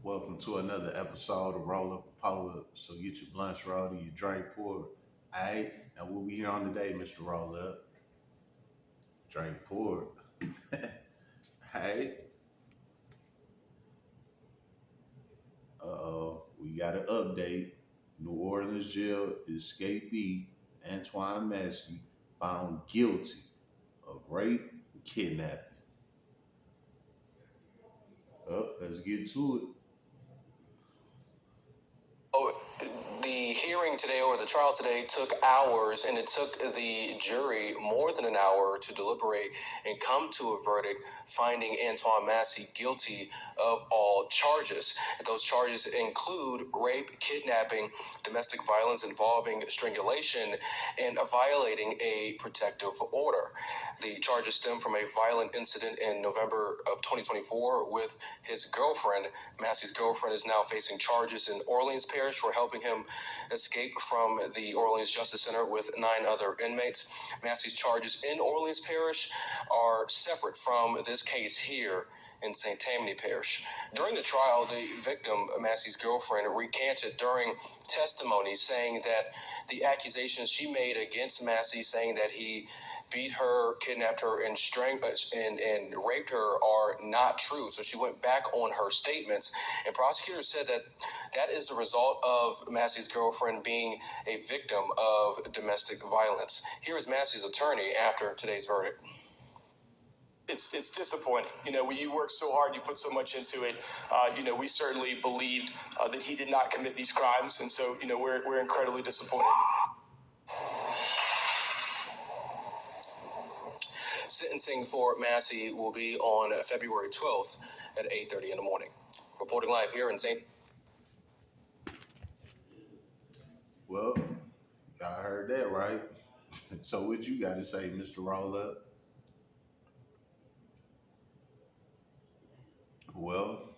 Welcome to another episode of Roll Up a Pull Up. So get your blunts rolled and your drink poured. Alright, now what we here on today, Mr. Roll Up? Drink poured. Hey, we got an update. New Orleans jail escapee Antoine Massey found guilty of rape and kidnapping. Let's get to Oh, the hearing today or the trial today took hours, and it took the jury more than an hour to deliberate and come to a verdict finding Antoine Massey guilty of all charges. Those charges include rape, kidnapping, domestic violence involving strangulation, and violating a protective order. The charges stem from a violent incident in November of 2024 with his girlfriend. Massey's girlfriend is now facing charges in Orleans Parish for helping him escape from the Orleans Justice Center with 9 other inmates. Massey's charges in Orleans Parish are separate from this case here in St. Tammany Parish. During the trial, the victim, Massey's girlfriend, recanted during testimony, saying that the accusations she made against Massey, saying that he beat her, kidnapped her, and and raped her, are not true. So she went back on her statements, and prosecutors said that that is the result of Massey's girlfriend being a victim of domestic violence. Here is Massey's attorney after today's verdict. It's disappointing. You work so hard, you put so much into it. We certainly believed that he did not commit these crimes, and so we're incredibly disappointed. Sentencing for Massey will be on February 12th at 8:30 in the morning. Reporting live here in St. Well, y'all heard that, right? So what you got to say, Mr. Roll Up? Well,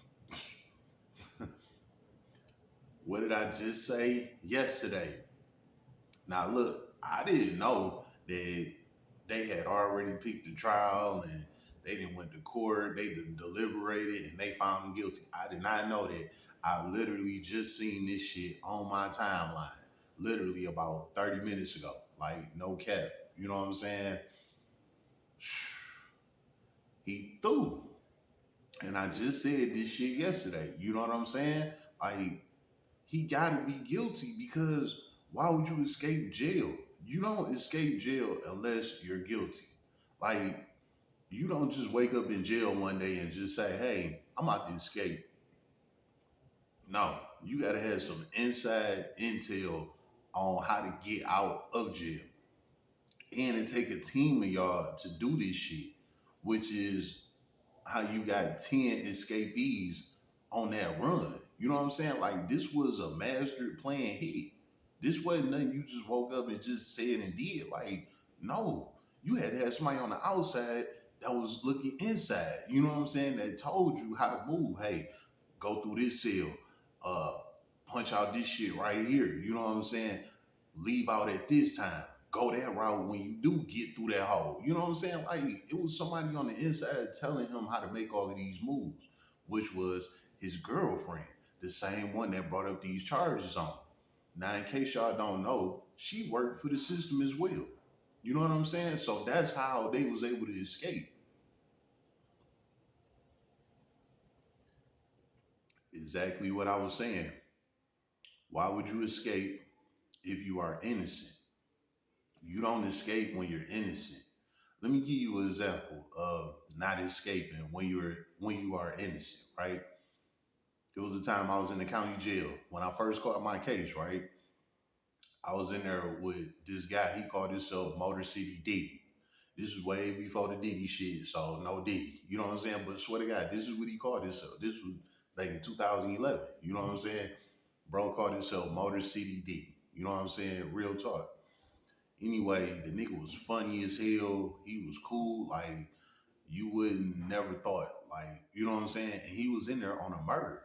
what did I just say yesterday? Now look, I didn't know that they had already picked the trial and they didn't went to court, they deliberated and they found him guilty. I did not know that. I literally just seen this shit on my timeline, literally about 30 minutes ago. Like, no cap. You know what I'm saying? He threw. And I just said this shit yesterday. You know what I'm saying? Like, he got to be guilty because why would you escape jail? You don't escape jail unless you're guilty. Like, you don't just wake up in jail one day and just say, hey, I'm out to escape. No, you got to have some inside intel on how to get out of jail. And it take a team of y'all to do this shit, which is how you got 10 escapees on that run. You know what I'm saying? Like, this was a mastered plan hit. This wasn't nothing you just woke up and just said and did. Like, no, you had to have somebody on the outside that was looking inside. You know what I'm saying? That told you how to move. Hey, go through this cell, uh, punch out this shit right here. You know what I'm saying? Leave out at this time. Go that route when you do get through that hole. You know what I'm saying? Like, it was somebody on the inside telling him how to make all of these moves, which was his girlfriend, the same one that brought up these charges on him. Now, in case y'all don't know, she worked for the system as well. You know what I'm saying? So that's how they was able to escape. Exactly what I was saying. Why would you escape if you are innocent? You don't escape when you're innocent. Let me give you an example of not escaping when you are innocent, right? It was a time I was in the county jail when I first caught my case, right? I was in there with this guy. He called himself Motor City Diddy. This is way before the Diddy shit, so no Diddy. You know what I'm saying? But swear to God, this is what he called himself. This was like in 2011. You know what I'm saying? Bro called himself Motor City Diddy. You know what I'm saying? Real talk. Anyway, the nigga was funny as hell. He was cool. Like, you wouldn't never thought. Like, you know what I'm saying? And he was in there on a murder.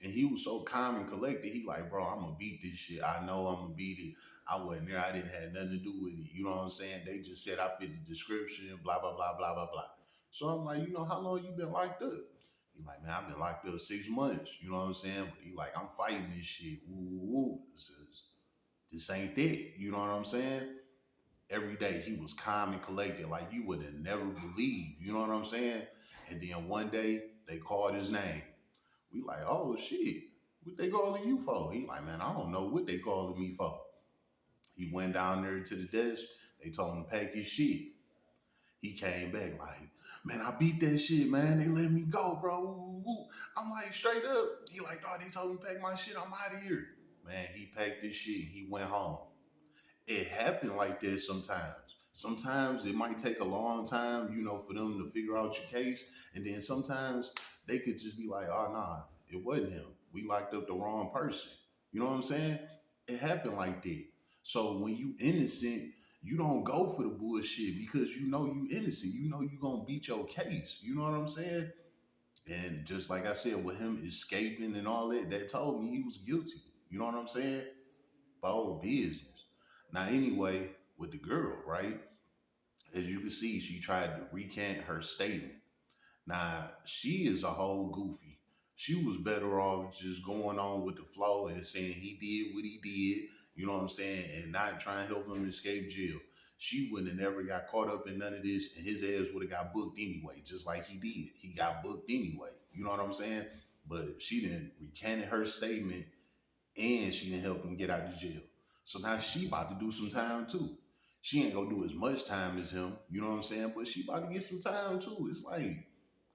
And he was so calm and collected. He like, bro, I'm gonna beat this shit. I know I'm gonna beat it. I wasn't there. I didn't have nothing to do with it. You know what I'm saying? They just said I fit the description, blah, blah, blah, blah, blah, blah. So I'm like, how long you been locked up? He like, man, I've been locked up 6 months. You know what I'm saying? But he like, I'm fighting this shit. Woo, woo, woo. This ain't that. You know what I'm saying? Every day he was calm and collected, like you would have never believed. You know what I'm saying? And then one day they called his name. We like, oh shit, what they calling you for? He like, man, I don't know what they calling me for. He went down there to the desk. They told him to pack his shit. He came back like, man, I beat that shit, man. They let me go, bro. Woo, woo. I'm like, straight up. He like, dog, they told me to pack my shit. I'm out of here. Man, he packed his shit. He went home. It happened like this sometimes. Sometimes it might take a long time, for them to figure out your case. And then sometimes they could just be like, oh, nah, it wasn't him. We locked up the wrong person. You know what I'm saying? It happened like that. So when you innocent, you don't go for the bullshit because you know you innocent. You know you gonna beat your case. You know what I'm saying? And just like I said, with him escaping and all that, that told me he was guilty. You know what I'm saying? Bold business. Now, anyway, with the girl, right? As you can see, she tried to recant her statement. Now, she is a whole goofy. She was better off just going on with the flow and saying he did what he did, you know what I'm saying, and not trying to help him escape jail. She wouldn't have never got caught up in none of this, and his ass would have got booked anyway, just like he did. He got booked anyway, you know what I'm saying? But she didn't recanted her statement and she didn't help him get out of jail. So now she about to do some time too. She ain't gonna do as much time as him, you know what I'm saying? But she about to get some time too. It's like,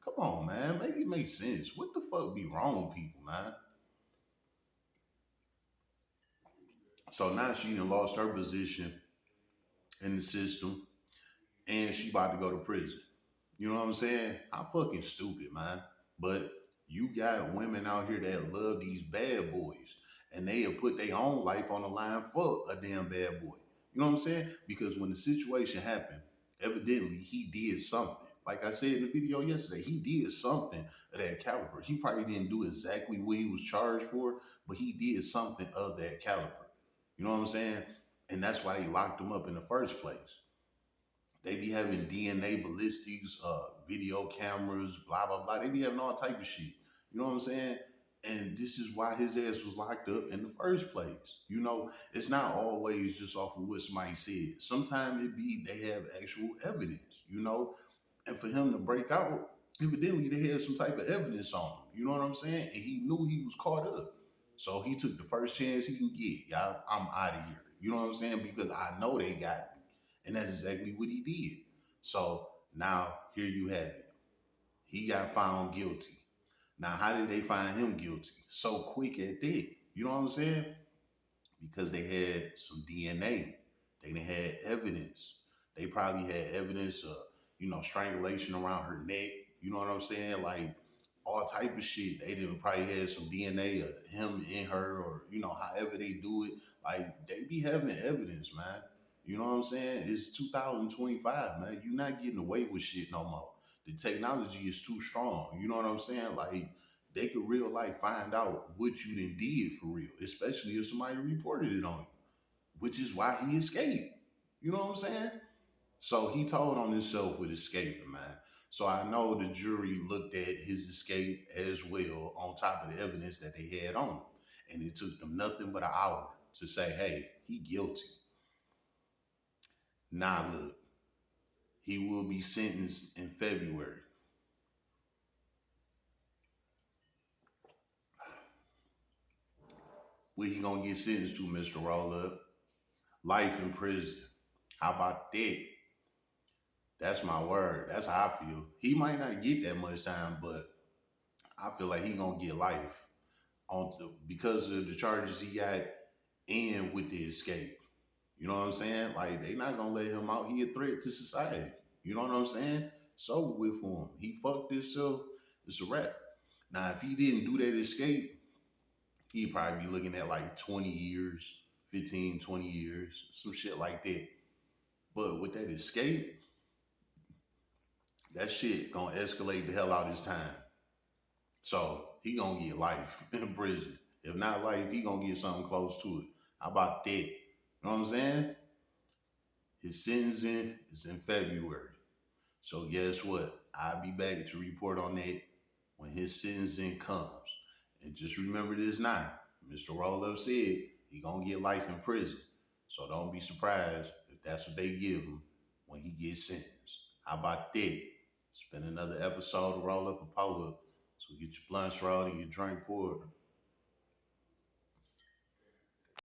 come on, man, make it make sense. What the fuck be wrong with people, man? So now she done lost her position in the system and she about to go to prison. You know what I'm saying? I'm fucking stupid, man. But you got women out here that love these bad boys and they'll put their own life on the line for a damn bad boy. You know what I'm saying? Because when the situation happened, evidently he did something. Like I said in the video yesterday, he did something of that caliber. He probably didn't do exactly what he was charged for, but he did something of that caliber. You know what I'm saying? And that's why they locked him up in the first place. They be having DNA ballistics, video cameras, blah blah blah. They be having all type of shit. You know what I'm saying? And this is why his ass was locked up in the first place. It's not always just off of what somebody said. Sometimes it be they have actual evidence. And for him to break out, evidently they had some type of evidence on him. You know what I'm saying? And he knew he was caught up. So he took the first chance he can get. Y'all, I'm out of here. You know what I'm saying? Because I know they got me. And that's exactly what he did. So now here you have it. He got found guilty. Now, how did they find him guilty? So quick at that. You know what I'm saying? Because they had some DNA. They had evidence. They probably had evidence of, strangulation around her neck. You know what I'm saying? Like all type of shit. They didn't probably had some DNA of him in her, or however they do it. Like they be having evidence, man. You know what I'm saying? It's 2025, man. You're not getting away with shit no more. The technology is too strong. You know what I'm saying? Like they could real life find out what you done did for real, especially if somebody reported it on you, which is why he escaped. You know what I'm saying? So he told on himself with escaping, man. So I know the jury looked at his escape as well on top of the evidence that they had on him. And it took them nothing but an hour to say, hey, he guilty. Now look, he will be sentenced in February. What he gonna get sentenced to, Mr. Roll Up? Life in prison. How about that? That's my word. That's how I feel. He might not get that much time, but I feel like he gonna get life because of the charges he got and with the escape. You know what I'm saying? Like they not gonna let him out. He a threat to society. You know what I'm saying? So with him, he fucked himself. It's a wrap. Now, if he didn't do that escape, he'd probably be looking at like 20 years, 15, 20 years, some shit like that. But with that escape, that shit gonna escalate the hell out his time. So he gonna get life in prison. If not life, he gonna get something close to it. How about that? You know what I'm saying? His sentencing is in February. So guess what? I'll be back to report on that when his sentencing comes. And just remember this now. Mr. Roll-Up said he gonna get life in prison. So don't be surprised if that's what they give him when he gets sentenced. How about that? It's been another episode of Roll Up and Pull Up. So get your blunts rolled and your drink poured.